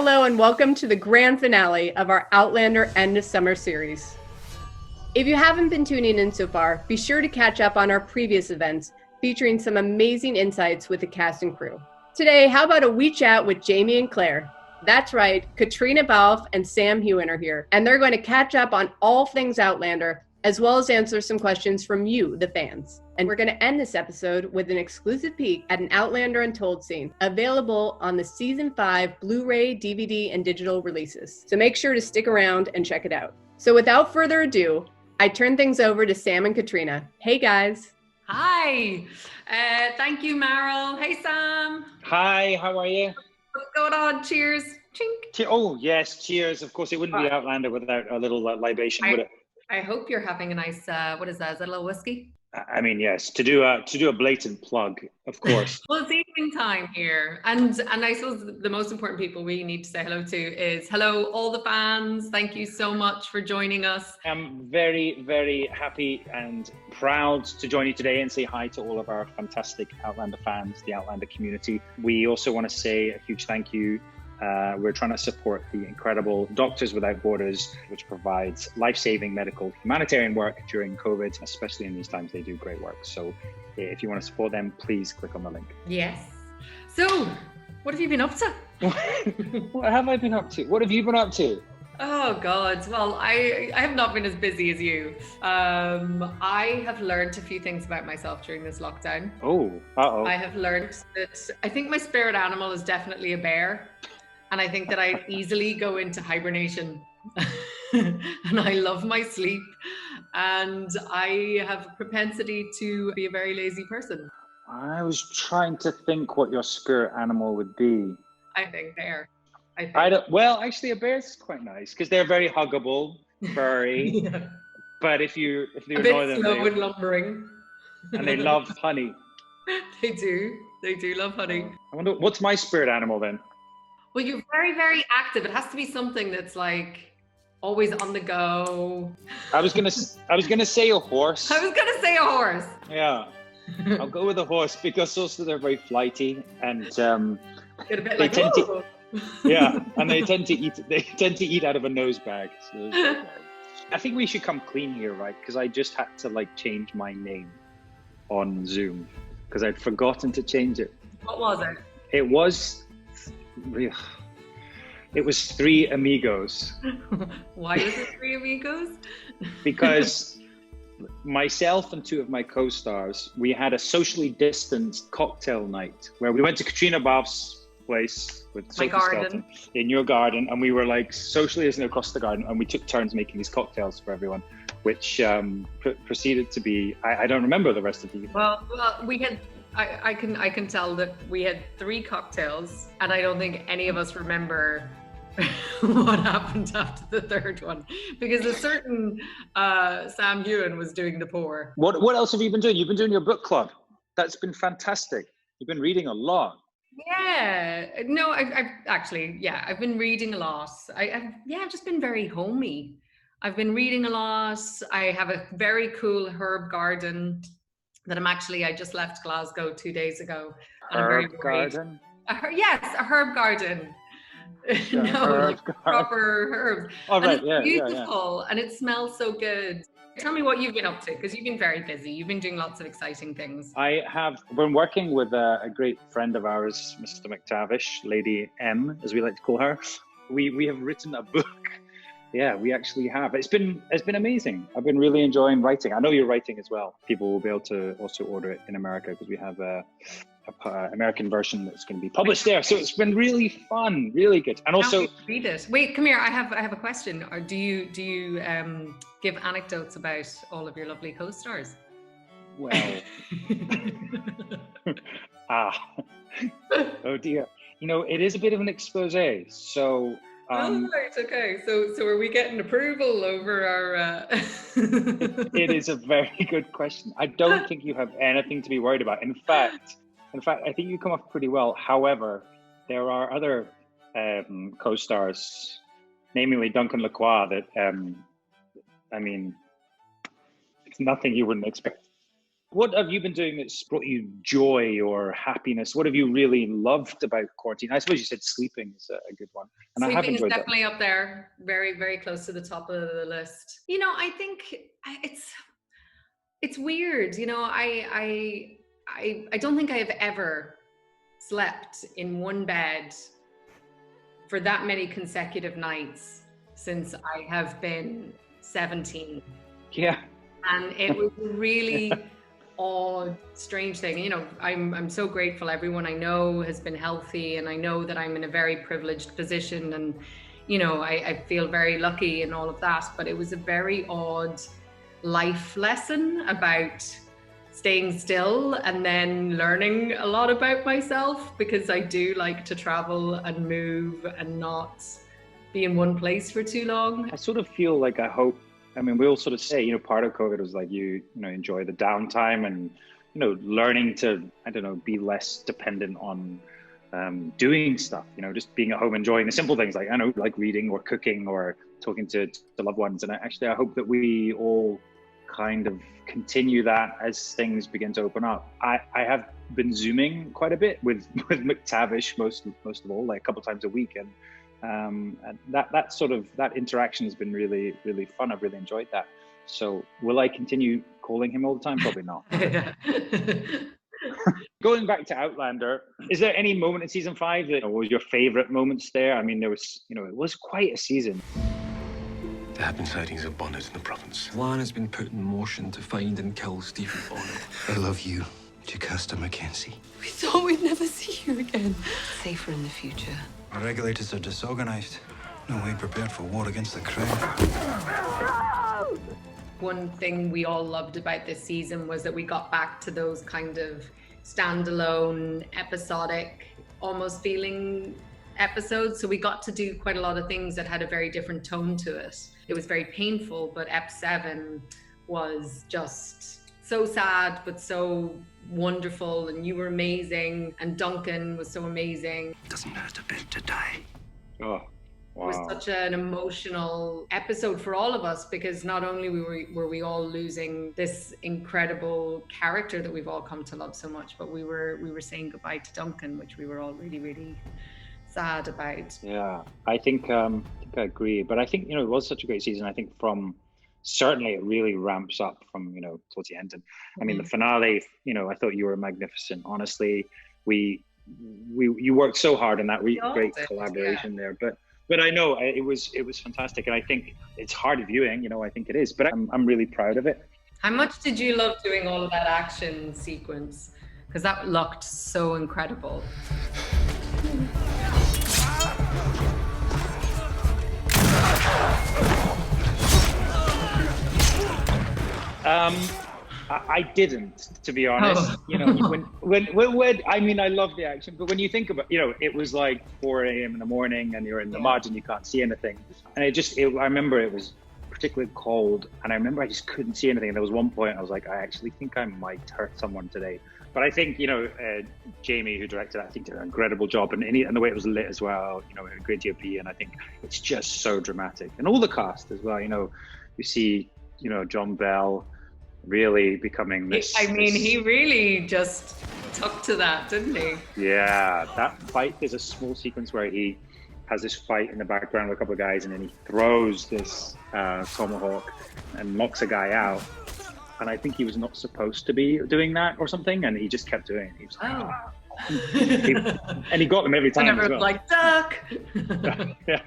Hello, and welcome to the grand finale of our Outlander End of Summer series. If you haven't been tuning in so far, be sure to catch up on our previous events featuring some amazing insights with the cast and crew. Today, how about a wee chat with Jamie and Claire? That's right, Caitriona Balfe and Sam Hewen are here, and they're going to catch up on all things Outlander, as well as answer some questions from you, the fans. And we're going to end this episode with an exclusive peek at an Outlander Untold scene, available on the Season 5 Blu-ray, DVD, and digital releases. So make sure to stick around and check it out. So without further ado, I turn things over to Sam and Caitriona. Hey guys. Hi. Thank you, Meryl. Hey, Sam. Hi, how are you? What's going on? Cheers. Chink. Oh, yes, cheers. Of course, it wouldn't be Outlander without a little libation, would it? I hope you're having a nice, what is that? Is that a little whiskey? I mean, yes, to do a blatant plug, of course. Well, it's evening time here. And I suppose the most important people we need to say hello to is hello, all the fans. Thank you so much for joining us. I'm very, very happy and proud to join you today and say hi to all of our fantastic Outlander fans, the Outlander community. We also want to say a huge thank you. We're trying to support the incredible Doctors Without Borders, which provides life-saving medical humanitarian work during COVID, especially in these times. They do great work. So if you want to support them, please click on the link. Yes. So what have you been up to? What have I been up to? What have you been up to? Oh God, well, I have not been as busy as you. I have learned a few things about myself during this lockdown. Oh, uh-oh. I have learned that I think my spirit animal is definitely a bear. And I think that I easily go into hibernation. And I love my sleep. And I have a propensity to be a very lazy person. I was trying to think what your spirit animal would be. I think bear. Well, actually, a bear is quite nice because they're very huggable, furry. Yeah. But if you annoy them, slow and lumbering, and they love honey. They do love honey. I wonder what's my spirit animal then. Well, you're very, very active. It has to be something that's like always on the go. I was gonna say a horse. I was gonna say a horse. Yeah, I'll go with a horse because also they're very flighty and Get a bit like, tend to, yeah, and they tend to eat out of a nose bag. So I think we should come clean here, right? Because I just had to change my name on Zoom because I'd forgotten to change it. What was it? It was Three Amigos. Why was it Three Amigos? Because myself and two of my co-stars, we had a socially distanced cocktail night where we went to Caitriona Balfe's place with Sophie Skelton in your garden, and we were socially distanced across the garden, and we took turns making these cocktails for everyone, which proceeded to be, I don't remember the rest of the evening. Well, we had, I can tell that we had 3 cocktails, and I don't think any of us remember what happened after the 3rd one, because a certain Sam Hewen was doing the pour. What else have you been doing? You've been doing your book club. That's been fantastic. You've been reading a lot. Yeah, no, I've been reading a lot. I've just been very homey. I've been reading a lot. I have a very cool herb garden that I just left Glasgow 2 days ago. And herb garden? Yes, a herb garden. Proper herbs. Oh, right. And it's beautiful and it smells so good. Tell me what you've been up to, because you've been very busy. You've been doing lots of exciting things. I have been working with a great friend of ours, Mr. McTavish, Lady M, as we like to call her. We have written a book. Yeah, we actually have. It's been amazing. I've been really enjoying writing. I know you're writing as well. People will be able to also order it in America because we have a American version that's going to be published there. So it's been really fun, really good. And also read it. Wait, come here. I have a question. Or do you give anecdotes about all of your lovely co-stars? Well, oh dear. It is a bit of an expose. So. Right, okay. So are we getting approval over our... It is a very good question. I don't think you have anything to be worried about. In fact, I think you come off pretty well. However, there are other co-stars, namely Duncan Lacroix, that, it's nothing you wouldn't expect. What have you been doing that's brought you joy or happiness? What have you really loved about quarantine? I suppose you said sleeping is a good one. And I have Sleeping is enjoyed definitely up there, very, very close to the top of the list. You know, I think it's weird. You know, I don't think I have ever slept in one bed for that many consecutive nights since I have been 17. Yeah. And it was a really odd, strange thing. You know, I'm so grateful everyone I know has been healthy, and I know that I'm in a very privileged position, and you know, I feel very lucky and all of that, but it was a very odd life lesson about staying still and then learning a lot about myself, because I do like to travel and move and not be in one place for too long. I sort of feel like I hope, I mean, we all sort of say, you know, part of COVID was like you know, enjoy the downtime and, you know, learning to, I don't know, be less dependent on doing stuff, you know, just being at home, enjoying the simple things like, I know, like reading or cooking or talking to loved ones. And I hope that we all kind of continue that as things begin to open up. I have been Zooming quite a bit with McTavish most of all, like a couple times a week, and that sort of that interaction has been really, really fun. I've really enjoyed that. So will I continue calling him all the time? Probably not. Going back to Outlander, is there any moment in season 5 that was your favorite moments there? I mean, there was, you know, it was quite a season. There have been sightings of Bonnet in the province. Plan has been put in motion to find and kill Stephen Bonnet. I love you, Jocasta Mackenzie. We thought we'd never see you again. Safer in the future. Our regulators are disorganized. No way prepared for war against the Crown. One thing we all loved about this season was that we got back to those kind of standalone, episodic, almost feeling episodes. So we got to do quite a lot of things that had a very different tone to it. It was very painful, but Ep 7 was just so sad, but so wonderful, and you were amazing, and Duncan was so amazing. It doesn't hurt a bit to die. Oh, wow. It was such an emotional episode for all of us, because not only were we all losing this incredible character that we've all come to love so much, but we were saying goodbye to Duncan, which we were all really, really sad about. Yeah, I think I agree, but I think, you know, it was such a great season. I think certainly it really ramps up from, you know, towards the end. And I mean, the finale, you know, I thought you were magnificent. Honestly, you worked so hard on that great collaboration there. But I know it was fantastic, and I think it's hard viewing. You know, I think it is, but I'm really proud of it. How much did you love doing all of that action sequence? Because that looked so incredible. I didn't, to be honest. Oh. You know, when I mean, I love the action, but when you think about, you know, it was like 4 a.m. in the morning, and you're in the mud and you can't see anything. And I remember it was particularly cold, and I remember I just couldn't see anything. And there was one point I was like, I actually think I might hurt someone today. But I think, you know, Jamie, who directed it, I think did an incredible job, and the way it was lit as well, you know, a great DOP, and I think it's just so dramatic. And all the cast as well, you know, you see, you know, John Bell really becoming this. I mean, he really just took to that, didn't he? Yeah, that fight, there's a small sequence where he has this fight in the background with a couple of guys, and then he throws this tomahawk and knocks a guy out. And I think he was not supposed to be doing that or something, and he just kept doing it. He was like, Oh. And he got them every time. And as well. like, duck. Yeah.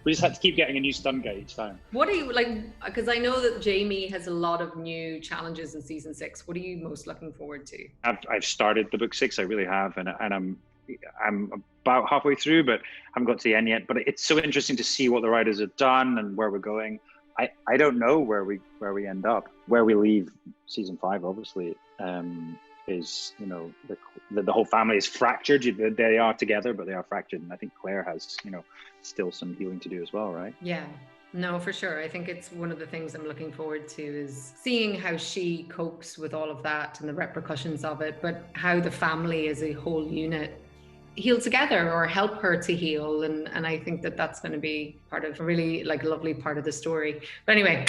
We just had to keep getting a new stun guy each time. What do you like? Because I know that Jamie has a lot of new challenges in season 6. What are you most looking forward to? I've started the book 6. I really have, and I'm about halfway through, but haven't got to the end yet. But it's so interesting to see what the writers have done and where we're going. I don't know where we end up. Where we leave season 5, obviously, is, you know, the whole family is fractured. They are together, but they are fractured. And I think Claire has, you know, still some healing to do as well, right? Yeah, no, for sure. I think it's one of the things I'm looking forward to is seeing how she copes with all of that and the repercussions of it, but how the family as a whole unit heal together or help her to heal. And I think that that's going to be part of a really like lovely part of the story. But anyway,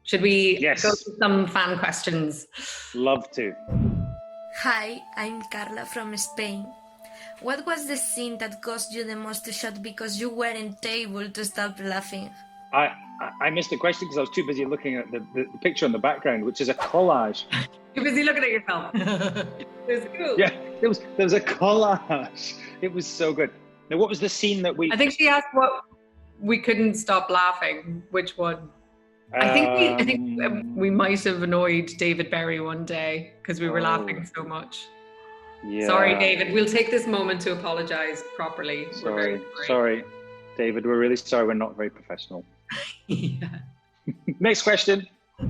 Should we Yes. go to some fan questions? Love to. Hi, I'm Carla from Spain. What was the scene that caused you the most to shout because you weren't able to stop laughing? I missed the question because I was too busy looking at the picture in the background, which is a collage. You're busy looking at yourself. It's cool. Yeah, there was a collage. It was so good. Now, what was the scene that we? I think she asked what we couldn't stop laughing. Which one? I think we might have annoyed David Berry one day because we were laughing so much. Yeah. Sorry, David. We'll take this moment to apologize properly. We're very Sorry, David. We're really sorry. We're not very professional. Yeah. Next question.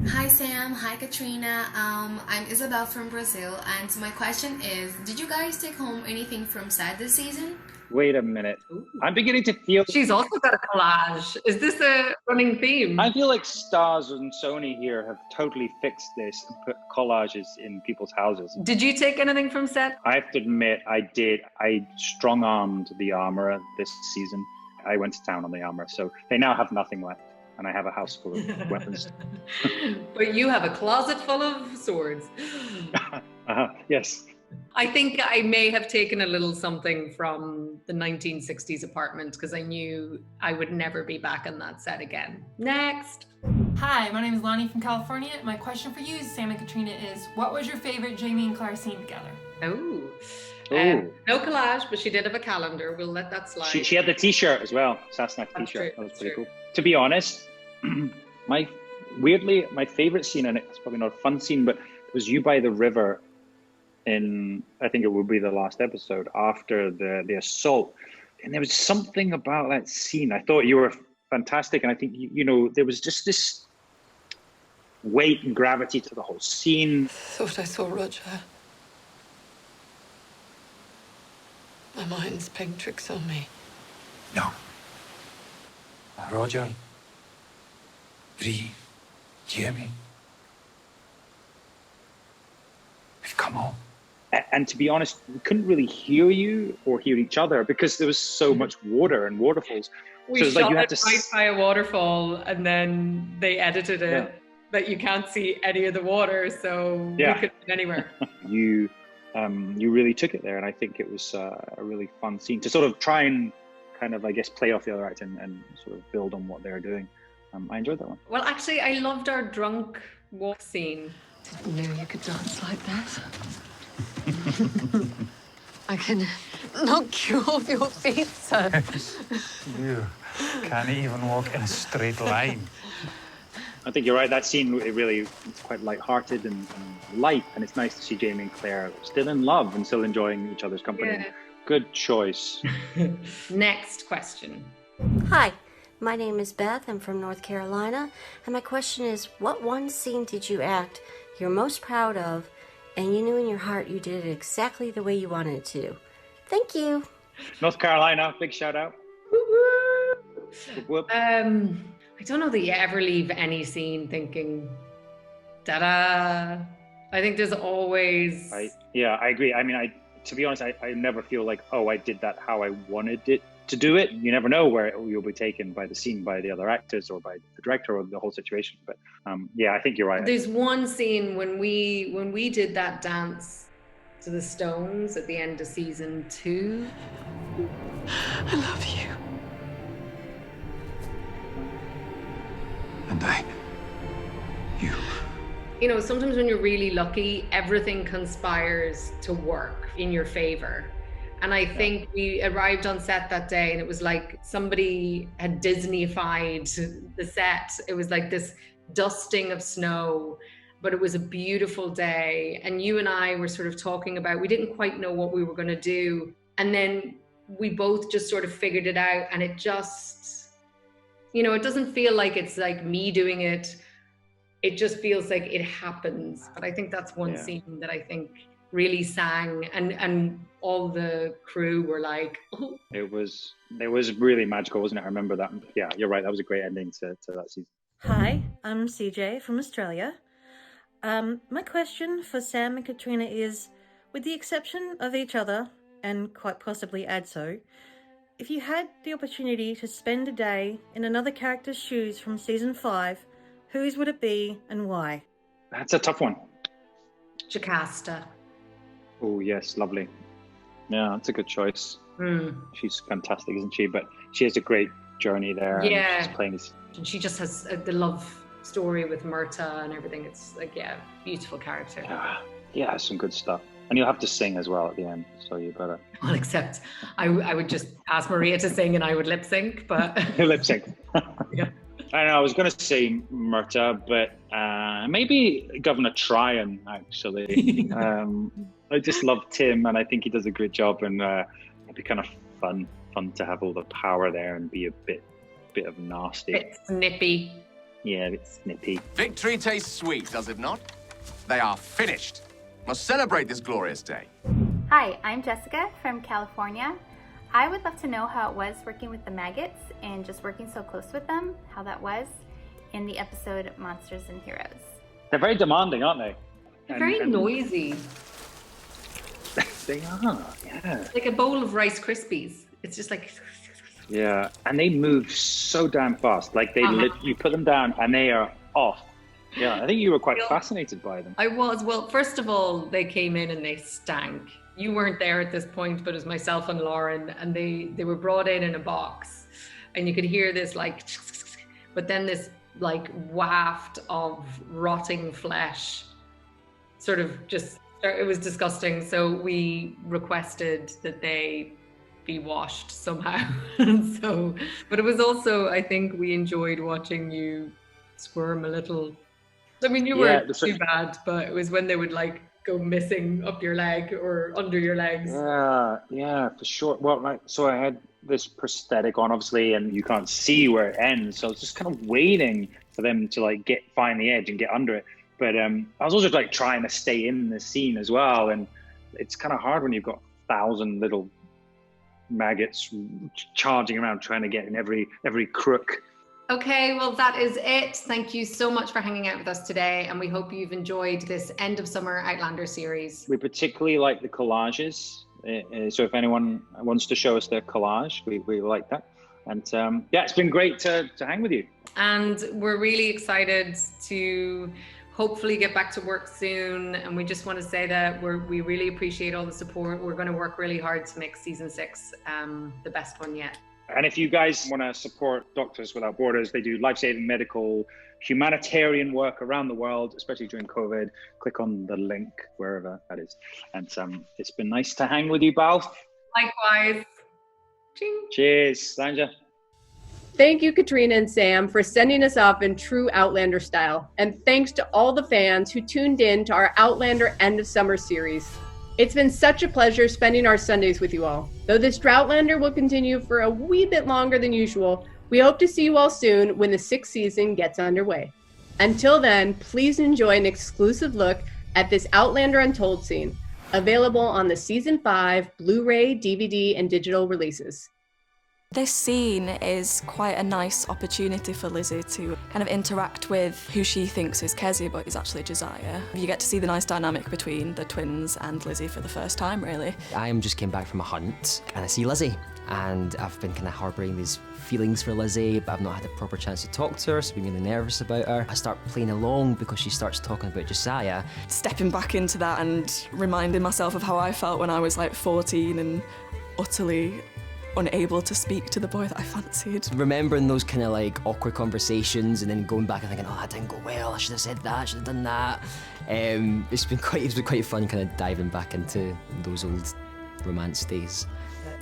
Hi Sam, hi Caitriona. I'm Isabel from Brazil, and my question is, did you guys take home anything from set this season? Wait a minute. Ooh. I'm beginning to feel... She's also got a collage. Is this a running theme? I feel like STARZ and Sony here have totally fixed this and put collages in people's houses. Did you take anything from set? I have to admit, I did. I strong-armed the armourer this season. I went to town on the armourer, so they now have nothing left. And I have a house full of weapons. But you have a closet full of swords. Yes. I think I may have taken a little something from the 1960s apartment because I knew I would never be back on that set again. Next. Hi, my name is Lonnie from California. My question for you, Sam and Caitriona, is what was your favorite Jamie and Claire scene together? Oh. Ooh. No collage, but she did have a calendar. We'll let that slide. She had the t-shirt as well, Sasnak That's t-shirt. true, That was that's pretty true. cool. To be honest, my favorite scene, and it's probably not a fun scene, but it was you by the river in, I think it would be the last episode after the assault. And there was something about that scene. I thought you were fantastic. And I think, you know, there was just this weight and gravity to the whole scene. Thought I saw Roger. My mind's playing tricks on me. No. Roger. Bree. Jamie. We've come home. And to be honest, we couldn't really hear you or hear each other because there was so much water and waterfalls. We so it's shot like you had it to right by a waterfall, and then they edited it that you can't see any of the water, so we couldn't get anywhere. You really took it there, and I think it was a really fun scene to sort of try and kind of, I guess, play off the other act and sort of build on what they're doing. I enjoyed that one. Well, actually, I loved our drunk walk scene. Didn't know you could dance like that. I can knock you off your feet, sir. You can't even walk in a straight line. I think you're right. That scene, it really is quite light-hearted and light, and it's nice to see Jamie and Claire still in love and still enjoying each other's company. Yeah. Good choice. Next question. Hi, my name is Beth. I'm from North Carolina, and my question is, what one scene did you act you're most proud of, and you knew in your heart you did it exactly the way you wanted it to? Thank you. North Carolina, big shout out. Whoop, whoop. I don't know that you ever leave any scene thinking, ta-da. I think there's always... I agree. I mean, to be honest, I never feel like, oh, I did that how I wanted it to do it. You never know where you'll be taken by the scene, by the other actors or by the director or the whole situation. But I think you're right. There's one scene when we did that dance to the Stones at the end of season 2. I love you. And you. You know, sometimes when you're really lucky, everything conspires to work in your favor. And I think we arrived on set that day and it was like somebody had Disney-fied the set. It was like this dusting of snow, but it was a beautiful day. And you and I were sort of talking about, we didn't quite know what we were going to do. And then we both just sort of figured it out. And it just, you know, it doesn't feel like it's like me doing it. It just feels like it happens. But I think that's one scene that I think really sang, and all the crew were like, oh. It was really magical, wasn't it? I remember that. Yeah, you're right. That was a great ending to that season. Hi, I'm CJ from Australia. My question for Sam and Caitriona is, with the exception of each other, and quite possibly Adso, if you had the opportunity to spend a day in another character's shoes from season 5, Whose would it be and why? That's a tough one. Jocasta. Oh, yes, lovely. Yeah, that's a good choice. She's fantastic, isn't she? But she has a great journey there. Yeah. And she's playing this. And she just has the love story with Myrta and everything. It's like, yeah, beautiful character. Yeah, some good stuff. And you'll have to sing as well at the end, so you better. Well, except I would just ask Maria to sing and I would lip sync, but. Lip sync. Yeah. I know, I was going to say Myrta, but maybe Governor Tryon, actually. I just love Tim, and I think he does a great job, and it'd be kind of fun to have all the power there and be a bit of nasty. Bit snippy. Yeah, a bit snippy. Victory tastes sweet, does it not? They are finished. Must celebrate this glorious day. Hi, I'm Jessica from California. I would love to know how it was working with the maggots and just working so close with them, how that was in the episode Monsters and Heroes. They're very demanding, aren't they? They're very noisy. They are, yeah. It's like a bowl of Rice Krispies. It's just like... Yeah, and they move so damn fast. Like you put them down and they are off. Yeah, I think you were quite fascinated by them. I was. Well, first of all, they came in and they stank. You weren't there at this point, but it was myself and Lauren, and they were brought in a box, and you could hear this like, but then this like waft of rotting flesh, sort of just, it was disgusting. So we requested that they be washed somehow. So, but it was also, I think we enjoyed watching you squirm a little. I mean, you weren't too bad, but it was when they would like go missing up your leg or under your legs. Yeah, for sure. Well, so I had this prosthetic on, obviously, and you can't see where it ends. So I was just kind of waiting for them to like find the edge and get under it. But I was also like trying to stay in the scene as well. And it's kind of hard when you've got 1,000 little maggots charging around trying to get in every crook. Okay, well, that is it. Thank you so much for hanging out with us today, and we hope you've enjoyed this end of summer Outlander series. We particularly like the collages, so if anyone wants to show us their collage, we like that. And yeah, it's been great to hang with you. And we're really excited to hopefully get back to work soon, and we just want to say that we really appreciate all the support. We're going to work really hard to make season 6 the best one yet. And if you guys want to support Doctors Without Borders, they do life-saving medical, humanitarian work around the world, especially during COVID. Click on the link, wherever that is. And it's been nice to hang with you both. Likewise. Ching. Cheers, Sanja. Thank you, Caitriona and Sam, for sending us off in true Outlander style. And thanks to all the fans who tuned in to our Outlander End of Summer series. It's been such a pleasure spending our Sundays with you all. Though this Droughtlander will continue for a wee bit longer than usual, we hope to see you all soon when the 6th season gets underway. Until then, please enjoy an exclusive look at this Outlander Untold scene, available on the Season 5 Blu-ray, DVD, and digital releases. This scene is quite a nice opportunity for Lizzie to kind of interact with who she thinks is Kezzy, but is actually Josiah. You get to see the nice dynamic between the twins and Lizzie for the first time, really. I just came back from a hunt, and I see Lizzie, and I've been kind of harbouring these feelings for Lizzie, but I've not had a proper chance to talk to her, so I've been really nervous about her. I start playing along because she starts talking about Josiah. Stepping back into that and reminding myself of how I felt when I was like 14 and utterly unable to speak to the boy that I fancied. Remembering those kind of like awkward conversations and then going back and thinking, oh, that didn't go well, I should have said that, I should have done that. It's been quite fun kind of diving back into those old romance days.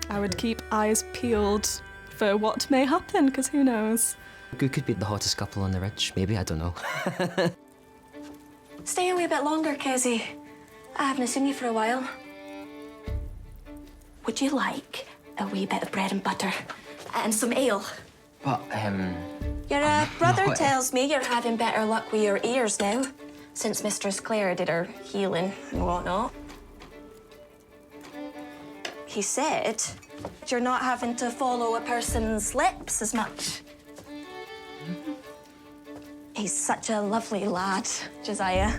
I would keep eyes peeled for what may happen, because who knows? We could be the hottest couple on the ridge, maybe, I don't know. Stay a wee bit longer, Kezzy. I haven't seen you for a while. Would you like a wee bit of bread and butter and some ale? But, Your brother no. tells me you're having better luck with your ears now, since Mistress Clare did her healing and whatnot. He said you're not having to follow a person's lips as much. He's such a lovely lad, Josiah.